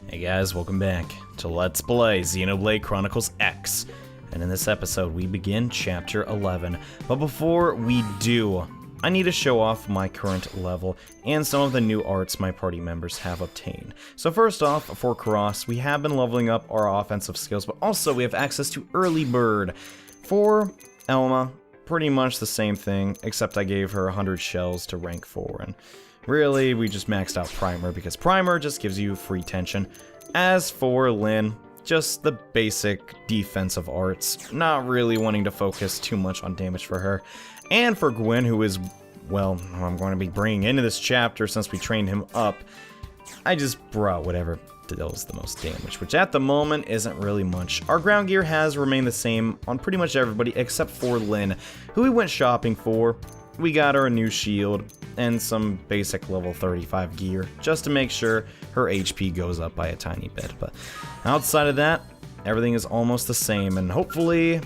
Hey guys, welcome back to Let's Play Xenoblade Chronicles X. And in this episode, we begin Chapter 11. But before we do, I need to show off my current level and some of the new arts my party members have obtained. So first off, for Cross, we have been leveling up our offensive skills, but also we have access to Early Bird. For Elma, pretty much the same thing, except I gave her 100 shells to rank 4, and really, we just maxed out Primer, because Primer just gives you free tension. As for Lynn, just the basic defensive arts, not really wanting to focus too much on damage for her. And for Gwen, who is, well, I'm going to be bringing into this chapter since we trained him up, I just brought whatever deals the most damage, which at the moment isn't really much. Our ground gear has remained the same on pretty much everybody except for Lynn, who we went shopping for. We got her a new shield and some basic level 35 gear, just to make sure her HP goes up by a tiny bit. But outside of that, everything is almost the same, and hopefully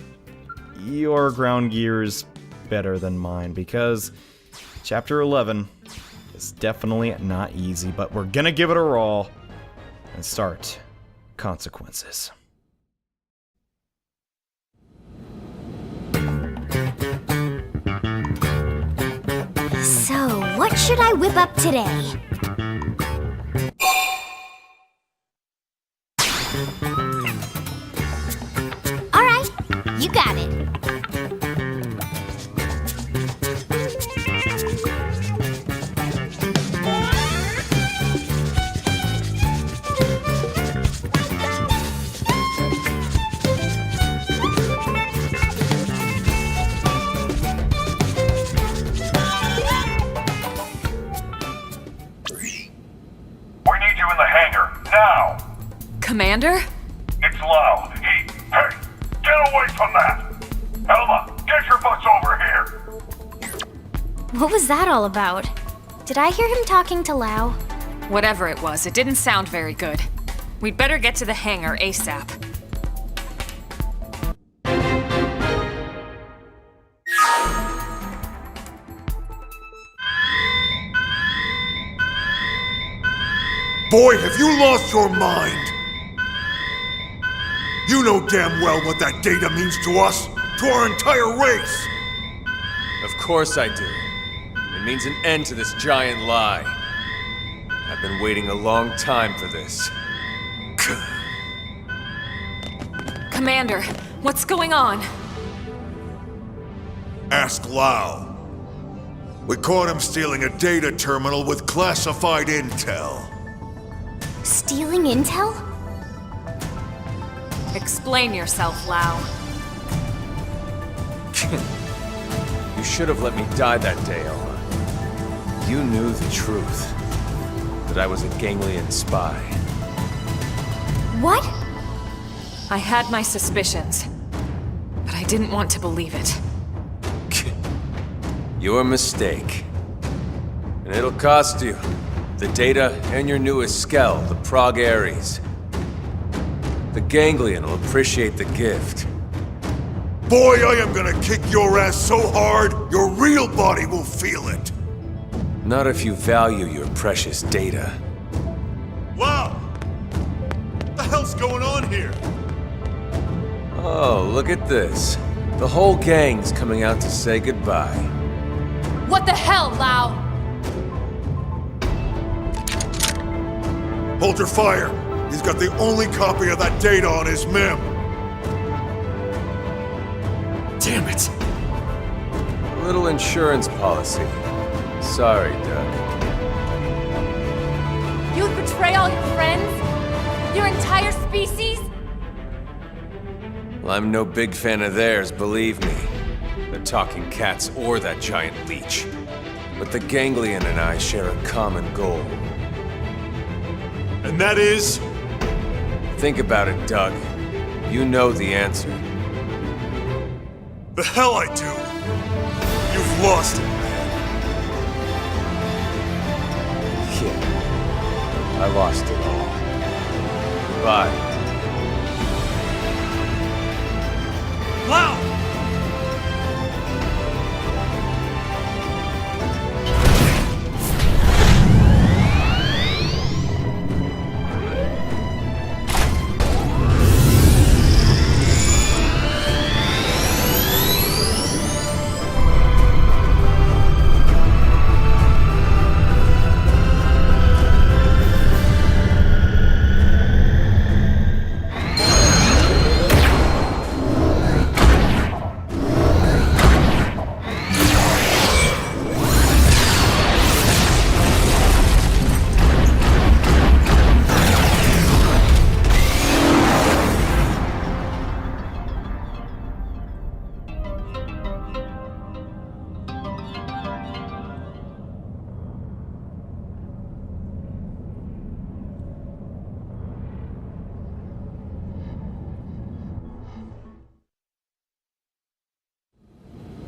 your ground gear is better than mine, because Chapter 11 is definitely not easy, but we're gonna give it a roll and start Consequences. So, what should I whip up today? Alright, you got it. Commander? It's Lau. Hey, get away from that! Elma, get your butts over here! What was that all about? Did I hear him talking to Lau? Whatever it was, it didn't sound very good. We'd better get to the hangar ASAP. Boy, have you lost your mind! You know damn well what that data means to us, to our entire race! Of course I do. It means an end to this giant lie. I've been waiting a long time for this. Commander, what's going on? Ask Lau. We caught him stealing a data terminal with classified intel. Stealing intel? Explain yourself, Lau. You should have let me die that day, Elma. You knew the truth. That I was a ganglion spy. What? I had my suspicions, but I didn't want to believe it. Your mistake. And it'll cost you. The data and your newest skell, the Prog Ares. The ganglion will appreciate the gift. Boy, I am gonna kick your ass so hard, your real body will feel it! Not if you value your precious data. Wow! What the hell's going on here? Oh, look at this. The whole gang's coming out to say goodbye. What the hell, Lau? Hold your fire! He's got the only copy of that data on his MIM! Damn it! A little insurance policy. Sorry, Doug. You would betray all your friends? Your entire species? Well, I'm no big fan of theirs, believe me. The talking cats or that giant leech. But the ganglion and I share a common goal. And that is? Think about it, Doug. You know the answer. The hell I do! You've lost it, man. Yeah. I lost it all. Goodbye. Lau!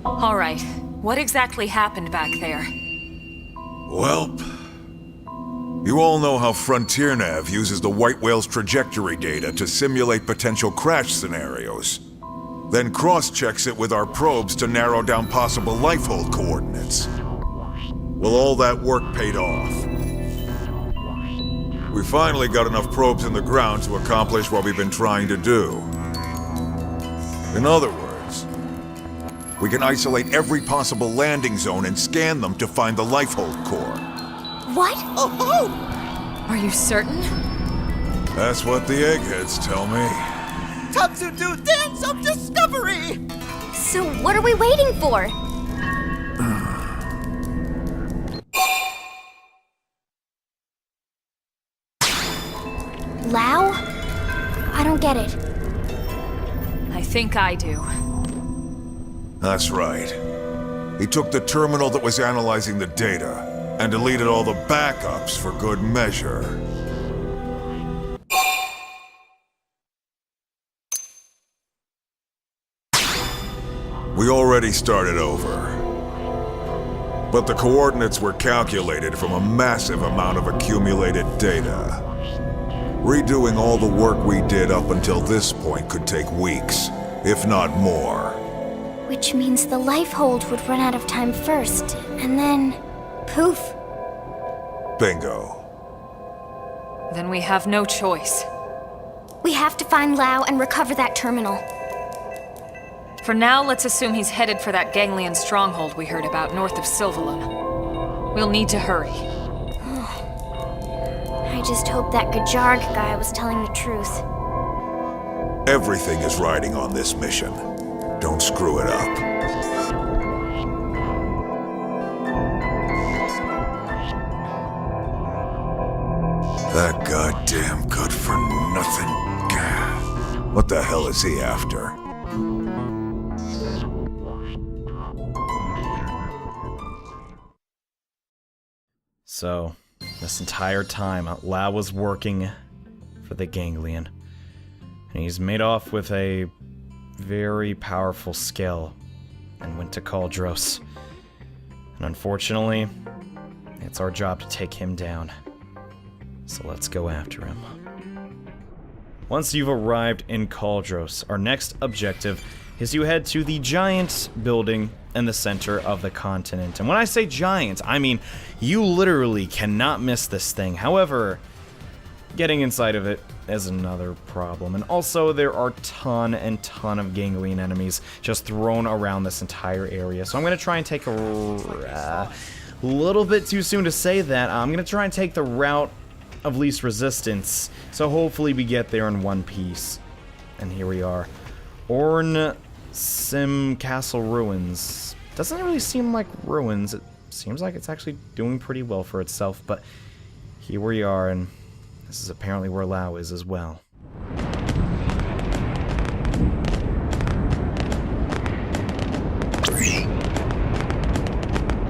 All right, what exactly happened back there? Welp. You all know how Frontier Nav uses the White Whale's trajectory data to simulate potential crash scenarios. Then cross-checks it with our probes to narrow down possible lifehold coordinates. Well, all that work paid off. We finally got enough probes in the ground to accomplish what we've been trying to do. In other words, we can isolate every possible landing zone and scan them to find the lifehold core. What? Oh! Are you certain? That's what the eggheads tell me. Time to do dance of discovery! So what are we waiting for? Lao? I don't get it. I think I do. That's right. He took the terminal that was analyzing the data and deleted all the backups for good measure. We already started over. But the coordinates were calculated from a massive amount of accumulated data. Redoing all the work we did up until this point could take weeks, if not more. Which means the lifehold would run out of time first, and then... poof. Bingo. Then we have no choice. We have to find Lao and recover that terminal. For now, let's assume he's headed for that ganglion stronghold we heard about north of Sylvalum. We'll need to hurry. I just hope that Gajarg guy was telling the truth. Everything is riding on this mission. Don't screw it up. That goddamn good-for-nothing... What the hell is he after? So, this entire time, Lao was working for the ganglion. And he's made off with a very powerful skill and went to Cauldros. And unfortunately, it's our job to take him down. So let's go after him. Once you've arrived in Cauldros, our next objective is you head to the giant building in the center of the continent. And when I say giant, I mean you literally cannot miss this thing. However, getting inside of it is another problem. And also, there are ton and ton of ganglion enemies just thrown around this entire area. So I'm going to try and take a little bit too soon to say that. I'm going to try and take the route of least resistance. So hopefully we get there in one piece. And here we are. Orn Sim Castle Ruins. Doesn't really seem like ruins. It seems like it's actually doing pretty well for itself. But here we are, and this is apparently where Lao is as well.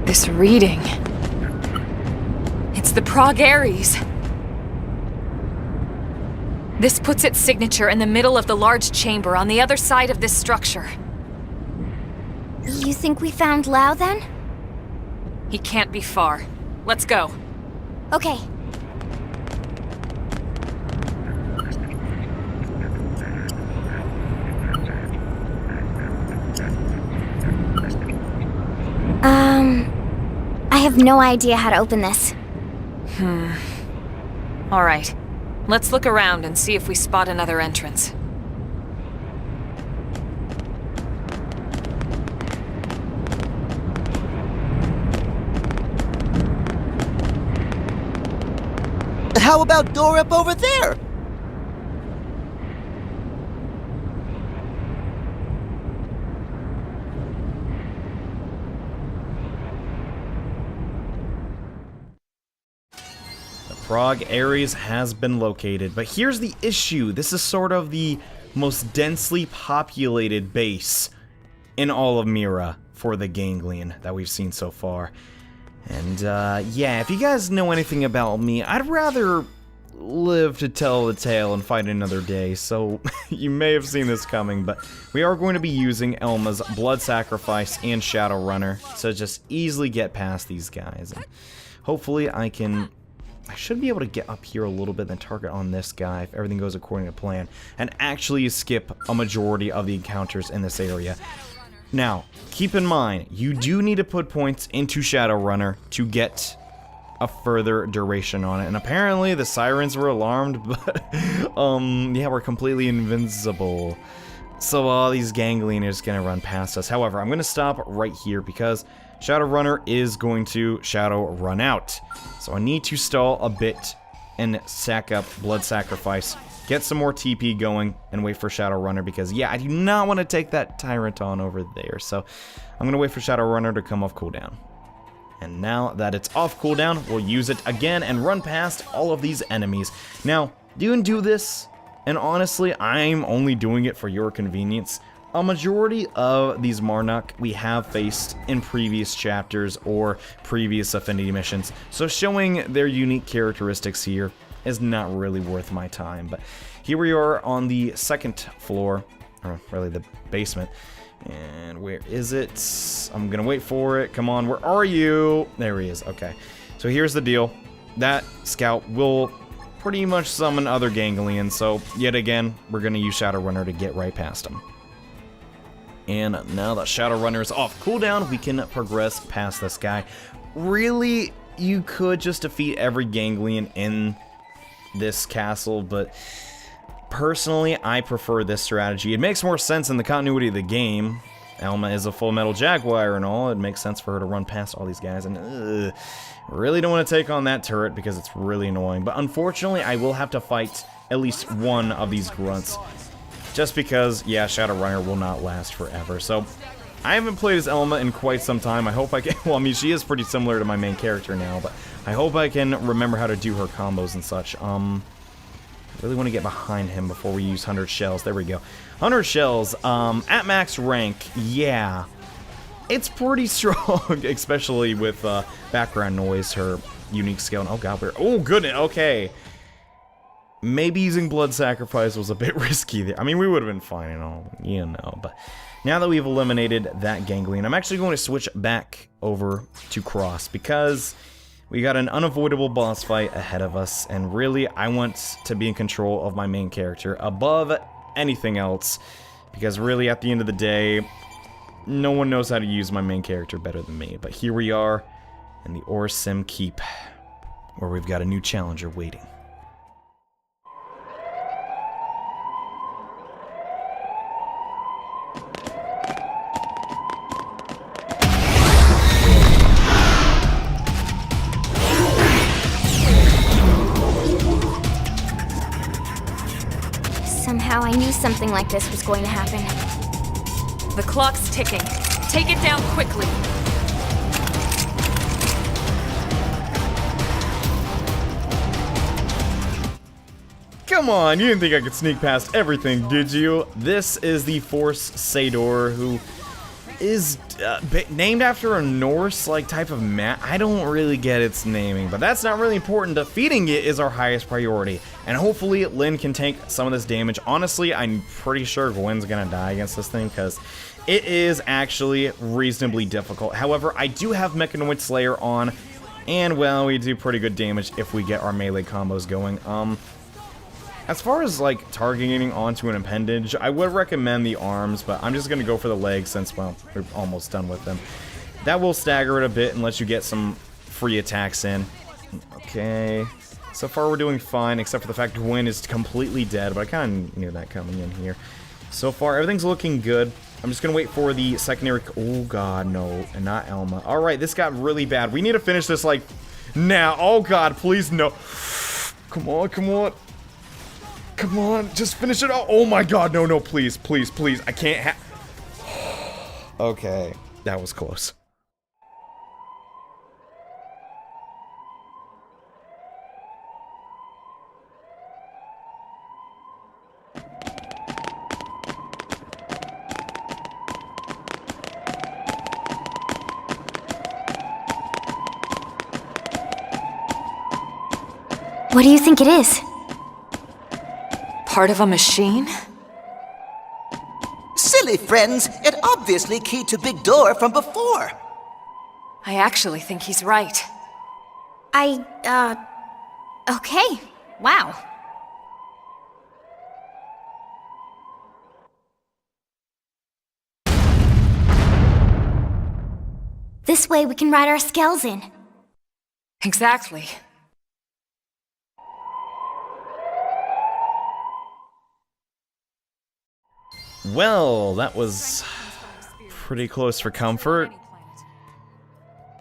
This reading. It's the Prog Ares. This puts its signature in the middle of the large chamber on the other side of this structure. You think we found Lao then? He can't be far. Let's go. Okay. I have no idea how to open this. All right. Let's look around and see if we spot another entrance. How about door up over there? Prog Ares has been located, but here's the issue. This is sort of the most densely populated base in all of Mira for the ganglion that we've seen so far. And, yeah, if you guys know anything about me, I'd rather live to tell the tale and fight another day, so you may have seen this coming, but we are going to be using Elma's Blood Sacrifice and Shadow Runner to just easily get past these guys. And hopefully I should be able to get up here a little bit and target on this guy if everything goes according to plan, and actually skip a majority of the encounters in this area. Now, keep in mind, you do need to put points into Shadowrunner to get a further duration on it. And apparently the sirens were alarmed, but, yeah, we're completely invincible. So all these ganglion are just gonna run past us. However, I'm gonna stop right here because Shadowrunner is going to Shadow Run out. So I need to stall a bit and sack up Blood Sacrifice, get some more TP going, and wait for Shadowrunner because, yeah, I do not want to take that Tyrant on over there. So I'm going to wait for Shadowrunner to come off cooldown. And now that it's off cooldown, we'll use it again and run past all of these enemies. Now, you can do this, and honestly, I'm only doing it for your convenience. A majority of these Marnock we have faced in previous chapters or previous Affinity missions, so showing their unique characteristics here is not really worth my time. But here we are on the second floor, or really the basement. And where is it? I'm gonna wait for it. Come on, where are you? There he is. Okay. So here's the deal. That scout will pretty much summon other ganglions, so yet again, we're gonna use Shadowrunner to get right past him. And now that Shadowrunner is off cooldown, we can progress past this guy. Really, you could just defeat every ganglion in this castle, but personally, I prefer this strategy. It makes more sense in the continuity of the game. Elma is a Full Metal Jaguar and all. It makes sense for her to run past all these guys, and really don't want to take on that turret because it's really annoying. But unfortunately, I will have to fight at least one of these grunts, just because, yeah, Shadowrunner will not last forever. So I haven't played as Elma in quite some time. I hope I can, well, I mean, she is pretty similar to my main character now, but I hope I can remember how to do her combos and such. I really want to get behind him before we use 100 shells. There we go. 100 shells, at max rank, yeah. It's pretty strong, especially with background noise, her unique skill. Oh god, oh goodness, okay. Maybe using Blood Sacrifice was a bit risky there. I mean, we would have been fine and all, you know, but now that we've eliminated that ganglion, I'm actually going to switch back over to Cross because we got an unavoidable boss fight ahead of us, and really, I want to be in control of my main character above anything else, because really, at the end of the day, no one knows how to use my main character better than me. But here we are in the Orsim Keep, where we've got a new challenger waiting. Somehow I knew something like this was going to happen. The clock's ticking. Take it down quickly. Come on, you didn't think I could sneak past everything, did you? This is the Force Sador, who is named after a Norse like type of map. I don't really get its naming, but that's not really important. Defeating it is our highest priority, and hopefully Lyn can take some of this damage. Honestly, I'm pretty sure Gwen's gonna die against this thing because it is actually reasonably difficult. However, I do have Mechanoid Slayer on, and well, we do pretty good damage if we get our melee combos going. As far as, like, targeting onto an appendage, I would recommend the arms, but I'm just going to go for the legs since, well, we're almost done with them. That will stagger it a bit and let you get some free attacks in. Okay. So far we're doing fine, except for the fact Gwen is completely dead, but I kind of knew that coming in here. So far, everything's looking good. I'm just going to wait for the secondary... Oh, God, no. And not Elma. All right, this got really bad. We need to finish this, like, now. Oh, God, please, no. Come on, come on. Come on, just finish it out. Oh my god, no, no, please, please, please. I can't have... Okay, that was close. What do you think it is? Part of a machine? Silly friends, it obviously keyed to big door from before. I actually think he's right. Okay. Wow. This way we can ride our skells in. Exactly. Well, that was pretty close for comfort.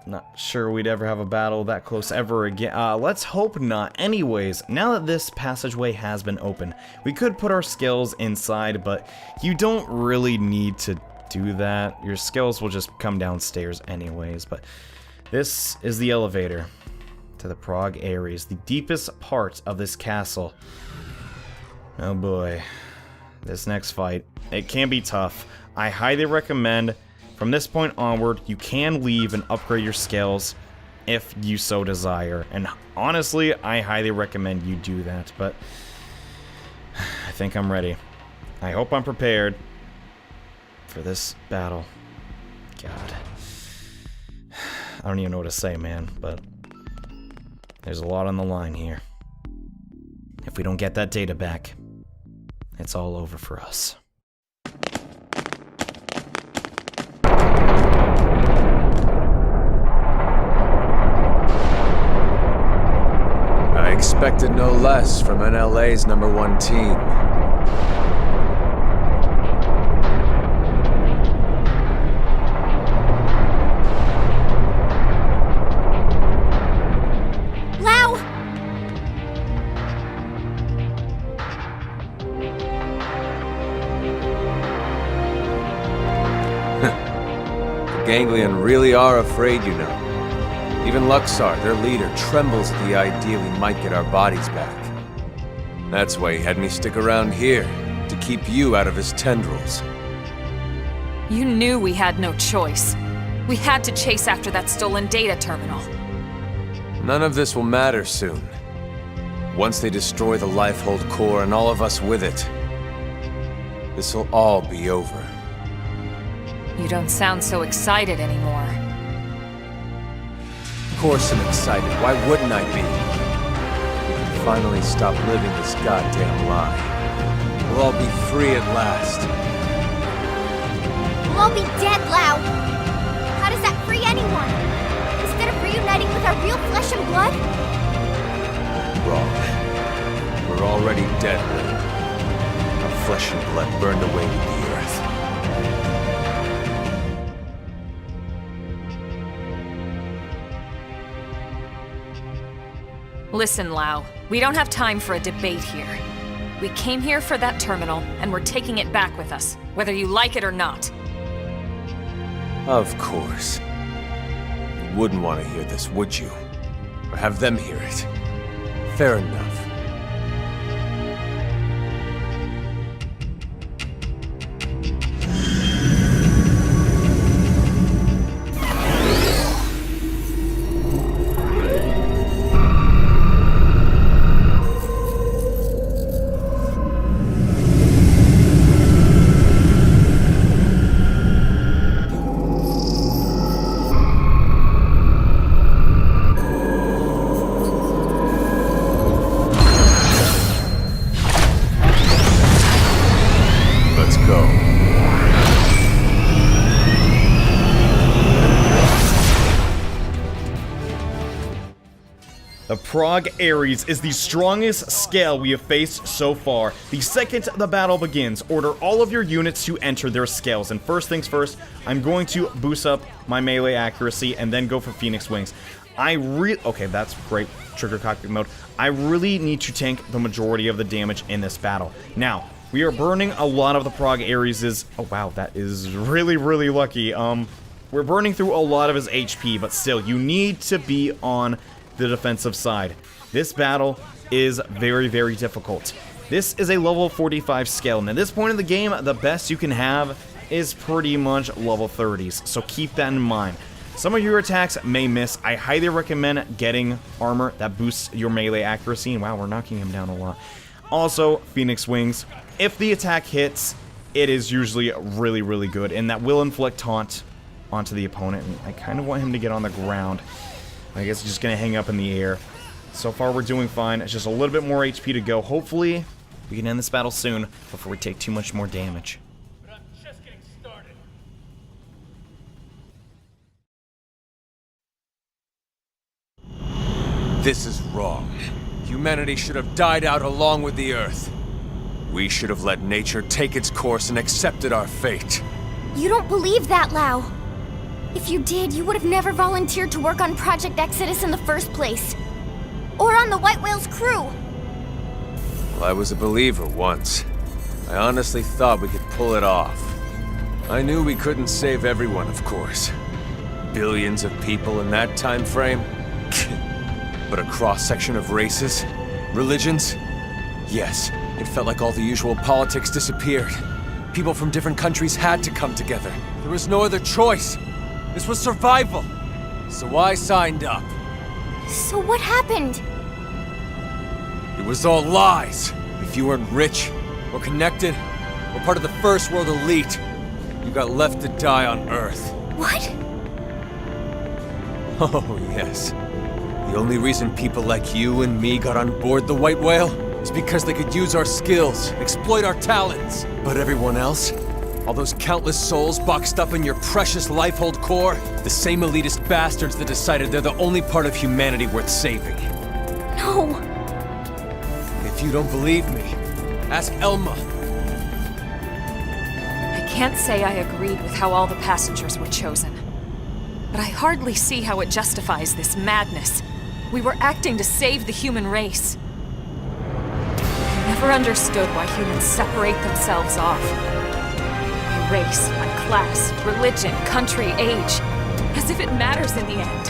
Not sure we'd ever have a battle that close ever again. Let's hope not. Anyways, now that this passageway has been opened, we could put our skills inside, but you don't really need to do that. Your skills will just come downstairs anyways, but this is the elevator to the Prog Ares, the deepest part of this castle. Oh boy. This next fight, it can be tough. I highly recommend, from this point onward, you can leave and upgrade your skills if you so desire. And honestly, I highly recommend you do that, but I think I'm ready. I hope I'm prepared for this battle. God. I don't even know what to say, man, but there's a lot on the line here. If we don't get that data back, it's all over for us. I expected no less from NLA's #1 team. Lau! Ganglion really are afraid, you know. Even Luxar, their leader, trembles at the idea we might get our bodies back. That's why he had me stick around here, to keep you out of his tendrils. You knew we had no choice. We had to chase after that stolen data terminal. None of this will matter soon. Once they destroy the Lifehold core and all of us with it, this'll all be over. You don't sound so excited anymore. Of course I'm excited. Why wouldn't I be? We can finally stop living this goddamn lie. We'll all be free at last. We'll all be dead, Lau! How does that free anyone? Instead of reuniting with our real flesh and blood? Wrong. We're already dead, Lily. Our flesh and blood burned away with the earth. Listen, Lau. We don't have time for a debate here. We came here for that terminal, and we're taking it back with us, whether you like it or not. Of course. You wouldn't want to hear this, would you? Or have them hear it. Fair enough. The Prog Ares is the strongest scale we have faced so far. The second the battle begins, order all of your units to enter their scales. And first things first, I'm going to boost up my melee accuracy and then go for Phoenix Wings. Okay, that's great. Trigger cockpit mode. I really need to tank the majority of the damage in this battle. Now, we are burning a lot of the Prog Ares's... Oh, wow, that is really, really lucky. We're burning through a lot of his HP, but still, you need to be on the defensive side. This battle is very, very difficult. This is a level 45 scale, and at this point in the game, the best you can have is pretty much level 30s, so keep that in mind. Some of your attacks may miss. I highly recommend getting armor that boosts your melee accuracy. And wow, we're knocking him down a lot. Also, Phoenix Wings. If the attack hits, it is usually really, really good. And that will inflict taunt onto the opponent. And I kind of want him to get on the ground. I guess he's just going to hang up in the air. So far, we're doing fine. It's just a little bit more HP to go. Hopefully, we can end this battle soon before we take too much more damage. This is wrong. Humanity should have died out along with the Earth. We should have let nature take its course and accepted our fate. You don't believe that, Lau. If you did, you would have never volunteered to work on Project Exodus in the first place. Or on the White Whale's crew. Well, I was a believer once. I honestly thought we could pull it off. I knew we couldn't save everyone, of course. Billions of people in that time frame. But a cross-section of races, religions? Yes, it felt like all the usual politics disappeared. People from different countries had to come together. There was no other choice. This was survival. So I signed up. So what happened? It was all lies. If you weren't rich, or connected, or part of the First World elite, you got left to die on Earth. What? Oh, yes. The only reason people like you and me got on board the White Whale is because they could use our skills, exploit our talents. But everyone else? All those countless souls boxed up in your precious Lifehold core? The same elitist bastards that decided they're the only part of humanity worth saving. No. If you don't believe me, ask Elma. I can't say I agreed with how all the passengers were chosen. But I hardly see how it justifies this madness. We were acting to save the human race. I never understood why humans separate themselves off. By race, by class, religion, country, age. As if it matters in the end.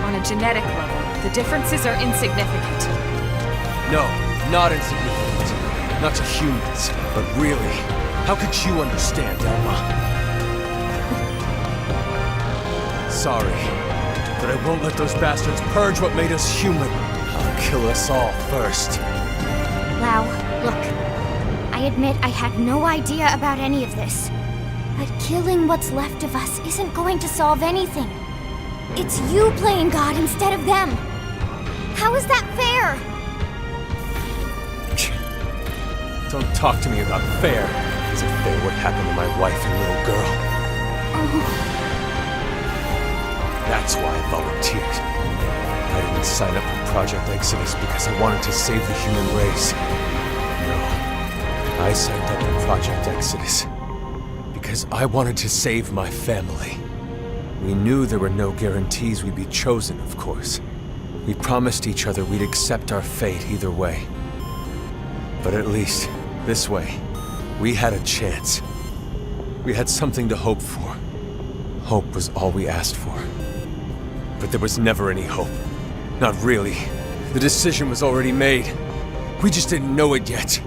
On a genetic level, the differences are insignificant. No, not insignificant. Not to humans. But really, how could you understand, Elma? Sorry, but I won't let those bastards purge what made us human. I'll kill us all first. Lau, look. I admit I had no idea about any of this. But killing what's left of us isn't going to solve anything. It's you playing God instead of them. How is that fair? Don't talk to me about fair. Is it fair what happened to my wife and little girl? Oh. That's why I volunteered. I didn't sign up for Project Exodus because I wanted to save the human race. No, I signed up for Project Exodus because I wanted to save my family. We knew there were no guarantees we'd be chosen, of course. We promised each other we'd accept our fate either way. But at least, this way, we had a chance. We had something to hope for. Hope was all we asked for. But there was never any hope. Not really. The decision was already made. We just didn't know it yet.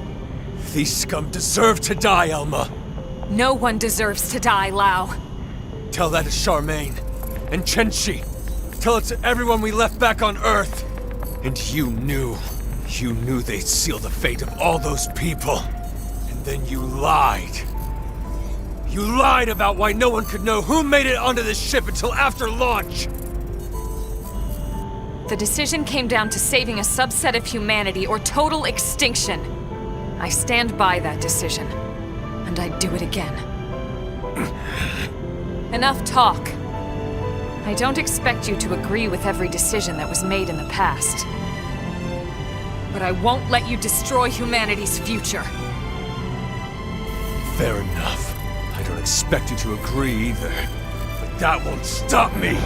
These scum deserve to die, Elma. No one deserves to die, Lau. Tell that to Charmaine. And Chenchi. Tell it to everyone we left back on Earth. And you knew they'd seal the fate of all those people. And then you lied. You lied about why no one could know who made it onto this ship until after launch. The decision came down to saving a subset of humanity or total extinction. I stand by that decision, and I'd do it again. Enough talk. I don't expect you to agree with every decision that was made in the past. But I won't let you destroy humanity's future. Fair enough. I don't expect you to agree either. But that won't stop me!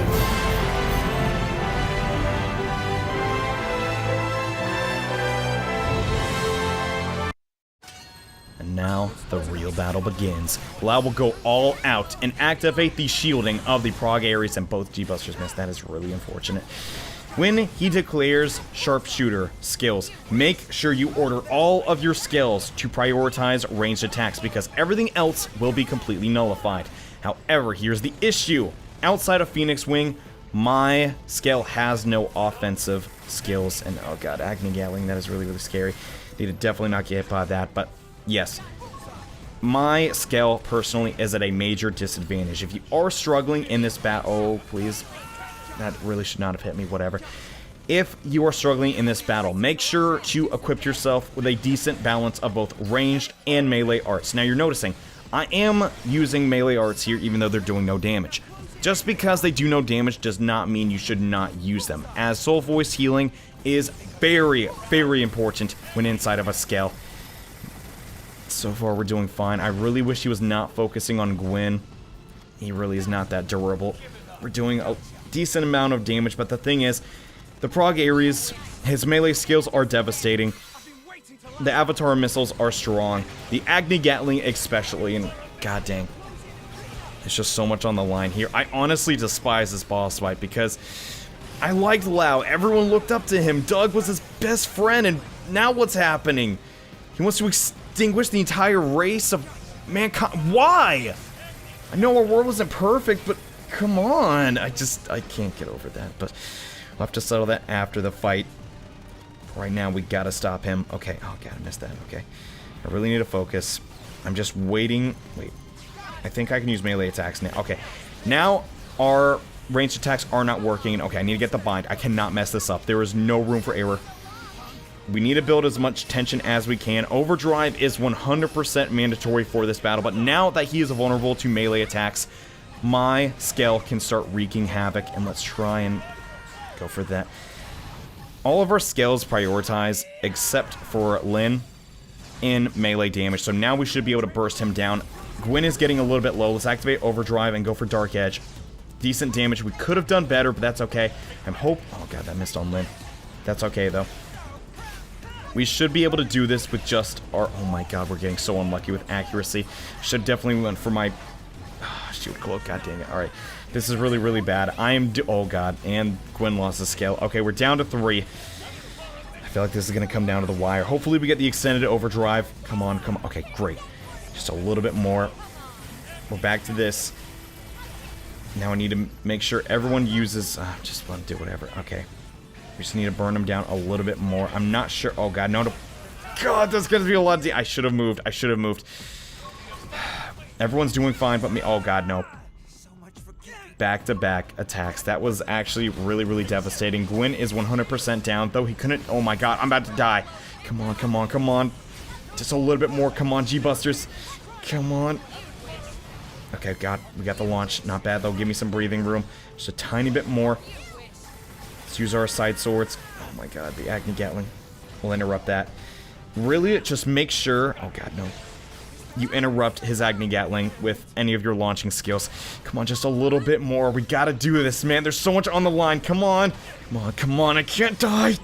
And now, the real battle begins. Lau will go all out and activate the shielding of the Prog Ares, and both G-Busters miss. That is really unfortunate. When he declares sharpshooter skills, make sure you order all of your skills to prioritize ranged attacks because everything else will be completely nullified. However, here's the issue. outside of Phoenix Wing, my scale has no offensive skills. And oh god, Agni Gatling, that is really, really scary. Need to definitely not get hit by that, but yes. My scale, personally, is at a major disadvantage. If you are struggling in this battle... Oh, please. That really should not have hit me, whatever. If you are struggling in this battle, make sure to equip yourself with a decent balance of both ranged and melee arts. Now, you're noticing, I am using melee arts here, even though they're doing no damage. Just because they do no damage does not mean you should not use them, as Soul Voice healing is very, very important when inside of a scale. So far, we're doing fine. I really wish he was not focusing on Gwyn. He really is not that durable. We're doing a decent amount of damage, but the thing is, the Prog Ares, his melee skills are devastating. The Avatar missiles are strong. The Agni Gatling especially, and god dang. There's just so much on the line here. I honestly despise this boss fight because I liked Lau. Everyone looked up to him. Doug was his best friend, and now what's happening? He wants to extinguish the entire race of mankind. Why? I know our world isn't perfect, but come on. I can't get over that, but we'll have to settle that after the fight. Right now, we gotta stop him. Okay, oh god, I missed that, okay. I really need to focus. I'm just waiting. Wait, I think I can use melee attacks now. Okay, now our ranged attacks are not working. Okay, I need to get the bind. I cannot mess this up. There is no room for error. We need to build as much tension as we can. Overdrive is 100% mandatory for this battle, but now that he is vulnerable to melee attacks, my scale can start wreaking havoc, and let's try and go for that. All of our scales prioritize, except for Lyn, in melee damage, so now we should be able to burst him down. Gwyn is getting a little bit low. Let's activate Overdrive and go for Dark Edge. Decent damage. We could have done better, but that's okay. Oh god, that missed on Lyn. That's okay, though. We should be able to do this with just our... Oh my god, we're getting so unlucky with accuracy. Should definitely went for my... shoot, cloak, god dang it. Alright, this is really, really bad. Oh god, and Gwyn lost the scale. Okay, we're down to 3. I feel like this is going to come down to the wire. Hopefully we get the extended overdrive. Come on, come on. Okay, great. Just a little bit more. We're back to this. Now I need to make sure everyone uses... just want to do whatever. Okay. We just need to burn them down a little bit more. I'm not sure. Oh god, no. God, that's going to be a lot of... I should have moved. I should have moved. Everyone's doing fine but me. Oh god, no. Back-to-back attacks. That was actually really, really devastating. Gwyn is 100% down, though he couldn't... Oh my god, I'm about to die. Come on, come on, come on. Just a little bit more. Come on, G-Busters. Come on. Okay, god, we got the launch. Not bad, though. Give me some breathing room. Just a tiny bit more. Let's use our side swords. Oh my god, the Agni Gatling. We'll interrupt that. Really, just make sure... Oh god, no. You interrupt his Agni Gatling with any of your launching skills. Come on, just a little bit more. We gotta do this, man. There's so much on the line. Come on. Come on, come on. I can't die.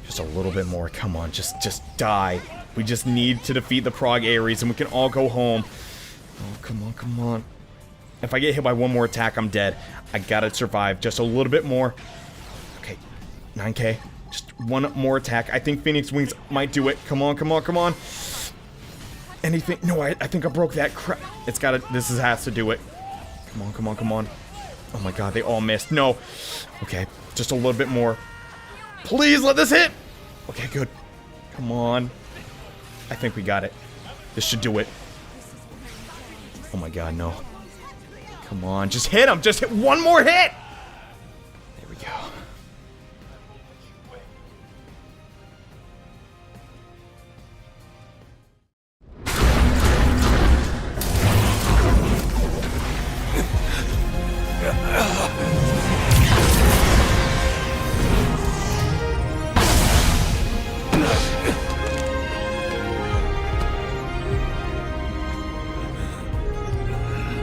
Just a little bit more. Come on, just die. We just need to defeat the Prog Ares and we can all go home. Oh, come on, come on. If I get hit by one more attack, I'm dead. I gotta survive. Just a little bit more. Okay, 9k. Just one more attack. I think Phoenix Wings might do it. Come on, come on, come on. Anything? No, I think I broke that. Crap. It's gotta... This has to do it. Come on, come on, come on. Oh my god, they all missed. No. Okay, just a little bit more. Please let this hit. Okay, good. Come on. I think we got it. This should do it. Oh my god, no. Come on, just hit him. Just hit one more hit. There we go.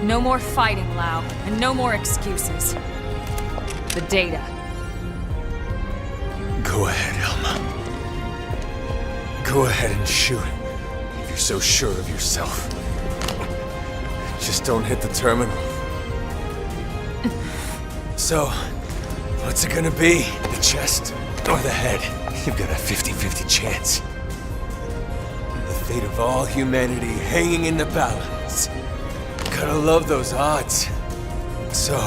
No more fighting, Lau, and no more excuses. The data. Go ahead, Elma. Go ahead and shoot, if you're so sure of yourself. Just don't hit the terminal. So, what's it gonna be? The chest or the head? You've got a 50-50 chance. The fate of all humanity hanging in the balance. Gotta love those odds. So,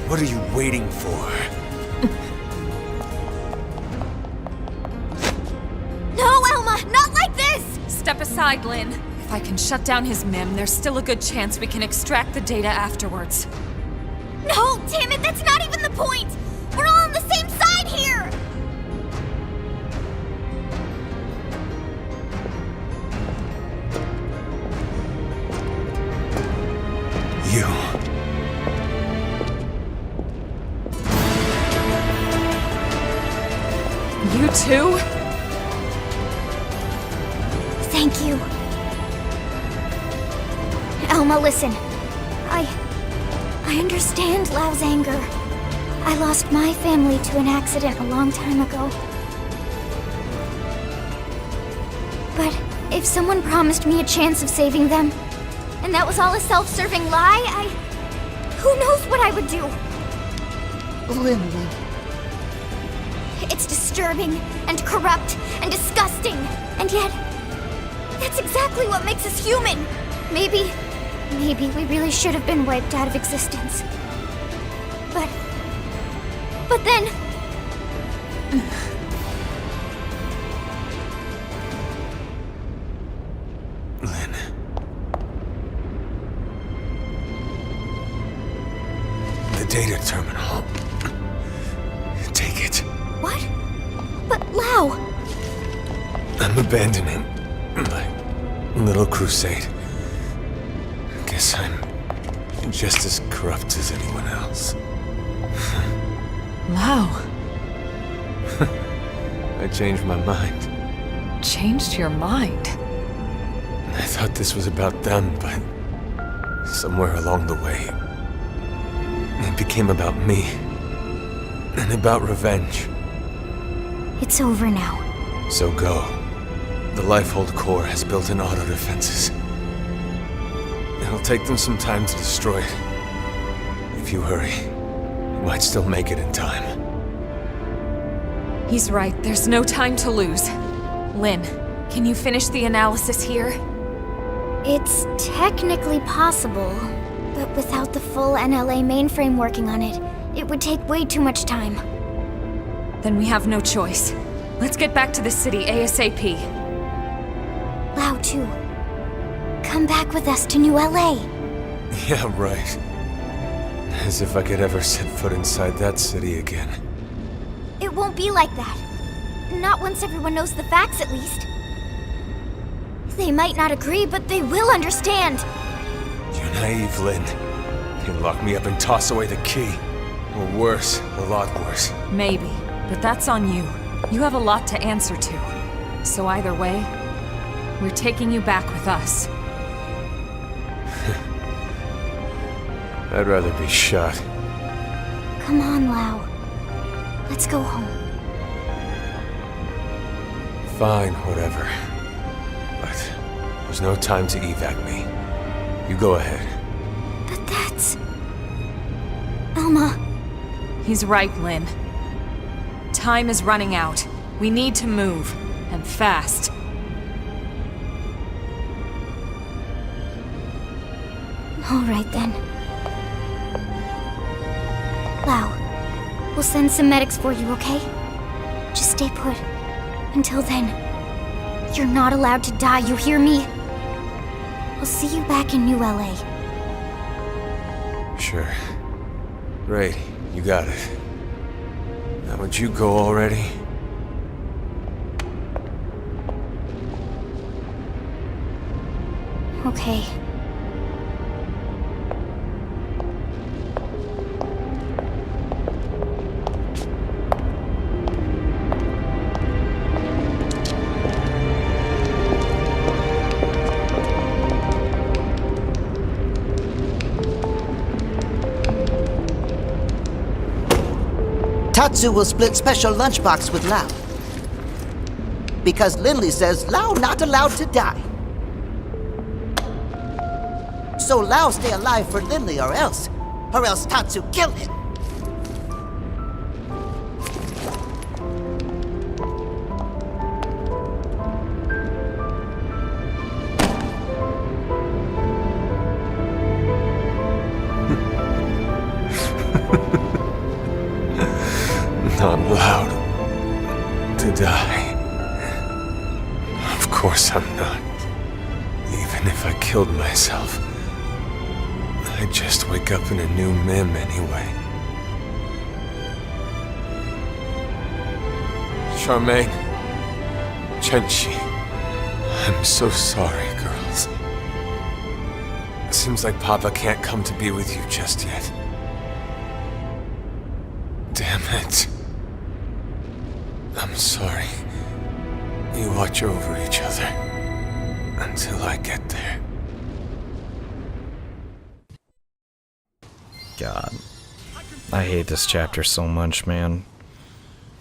what are you waiting for? No, Elma! Not like this! Step aside, Lynn. If I can shut down his MIM, there's still a good chance we can extract the data afterwards. No, damn it, that's not even the point! We're all on the same side here! You. You too? Thank you. Elma, listen. I understand Lau's anger. I lost my family to an accident a long time ago. But if someone promised me a chance of saving them, and that was all a self-serving lie, who knows what I would do? Lindley. It's disturbing, and corrupt, and disgusting, and yet, that's exactly what makes us human! Maybe we really should have been wiped out of existence. But then... Lynn. The data terminal. Take it. What? But Lau... I'm abandoning my little crusade. Guess I'm just as corrupt as anyone else. Lau. I changed my mind. Changed your mind? I thought this was about them, but somewhere along the way, it became about me. And about revenge. It's over now. So go. The Lifehold core has built-in auto defenses. It'll take them some time to destroy it. If you hurry, you might still make it in time. He's right, there's no time to lose. Lynn, can you finish the analysis here? It's technically possible, but without the full NLA mainframe working on it, it would take way too much time. Then we have no choice. Let's get back to the city ASAP. Lau, too. Come back with us to New LA. Yeah, right. As if I could ever set foot inside that city again. It won't be like that. Not once everyone knows the facts, at least. They might not agree, but they will understand. You're naive, Lynn. You'd lock me up and toss away the key. Or worse, a lot worse. Maybe, but that's on you. You have a lot to answer to. So either way, we're taking you back with us. I'd rather be shot. Come on, Lau. Let's go home. Fine, whatever. But there's no time to evac me. You go ahead. But that's... Elma. He's right, Lynn. Time is running out. We need to move. And fast. All right, then. Lau, we'll send some medics for you, okay? Just stay put. Until then, you're not allowed to die, you hear me? I'll see you back in New LA. Sure. Great, you got it. Now would you go already? Okay. Tatsu will split special lunchbox with Lau. Because Lindley says Lau not allowed to die. So Lau stay alive for Lindley or else Tatsu kill him. not allowed to die. Of course I'm not. Even if I killed myself, I'd just wake up in a new Mim anyway. Charmaine, Chenchi, I'm so sorry, girls. Seems like Papa can't come to be with you just yet. Damn it. I'm sorry. You watch over each other until I get there. God. I hate this chapter so much, man.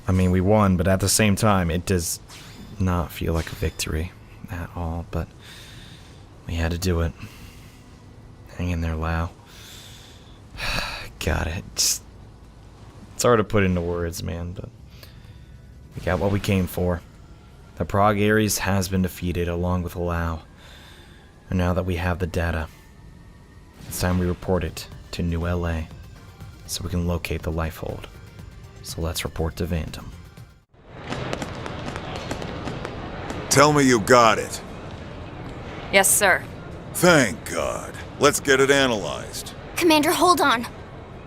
I mean, we won, but at the same time, it does not feel like a victory at all, but we had to do it. Hang in there, Lau. God, it's hard to put into words, man, but we got what we came for. The Prog Ares has been defeated along with Lau. And now that we have the data, it's time we report it to New LA so we can locate the Lifehold. So let's report to Vandom. Tell me you got it. Yes, sir. Thank God. Let's get it analyzed. Commander, hold on.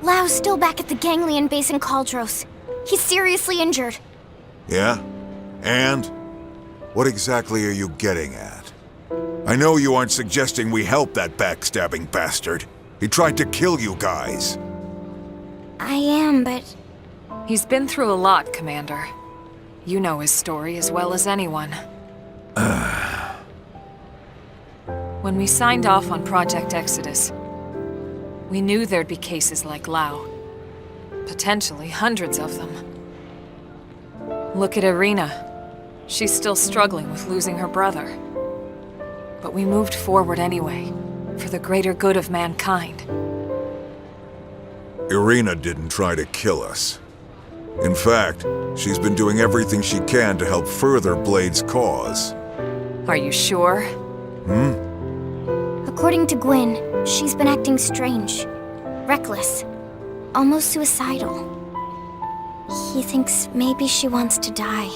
Lau's still back at the Ganglion base in Cauldros. He's seriously injured. Yeah? And? What exactly are you getting at? I know you aren't suggesting we help that backstabbing bastard. He tried to kill you guys. I am, but... He's been through a lot, Commander. You know his story as well as anyone. When we signed off on Project Exodus, we knew there'd be cases like Lau. Potentially hundreds of them. Look at Irina. She's still struggling with losing her brother. But we moved forward anyway, for the greater good of mankind. Irina didn't try to kill us. In fact, she's been doing everything she can to help further Blade's cause. Are you sure? According to Gwyn, she's been acting strange. Reckless. Almost suicidal. He thinks maybe she wants to die.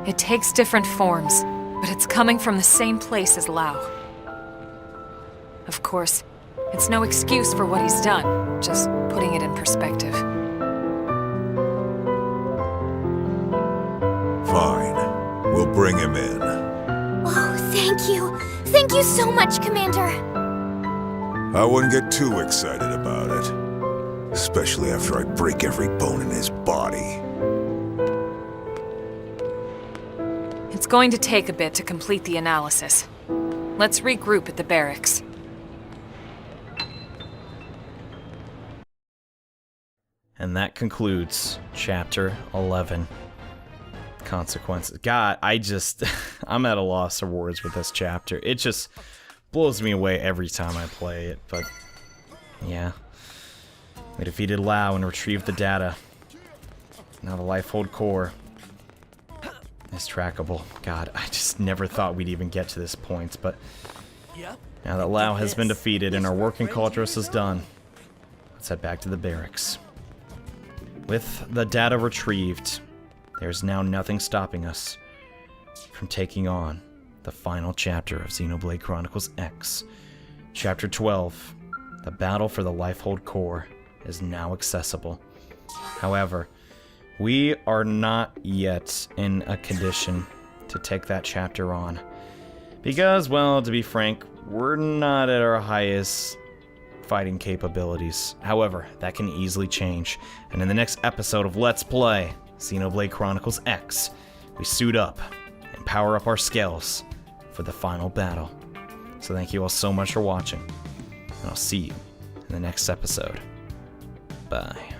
It takes different forms, but it's coming from the same place as Lau. Of course, it's no excuse for what he's done, just putting it in perspective. Fine. We'll bring him in. Oh, thank you. Thank you so much, Commander. I wouldn't get too excited about it. Especially after I break every bone in his body. It's going to take a bit to complete the analysis. Let's regroup at the barracks. And that concludes Chapter 11. Consequences. God, I'm at a loss of words with this chapter. It just blows me away every time I play it, but yeah. We defeated Lau and retrieved the data. Now the Lifehold core is trackable. God, I just never thought we'd even get to this point, but now that Lau has been defeated and our work in Cauldros is done, let's head back to the barracks. With the data retrieved, there's now nothing stopping us from taking on the final chapter of Xenoblade Chronicles X. Chapter 12, the battle for the Lifehold core, is now accessible. However, we are not yet in a condition to take that chapter on. Because, well, to be frank, we're not at our highest fighting capabilities. However, that can easily change. And in the next episode of Let's Play Xenoblade Chronicles X, we suit up and power up our skills for the final battle. So thank you all so much for watching, and I'll see you in the next episode. Bye.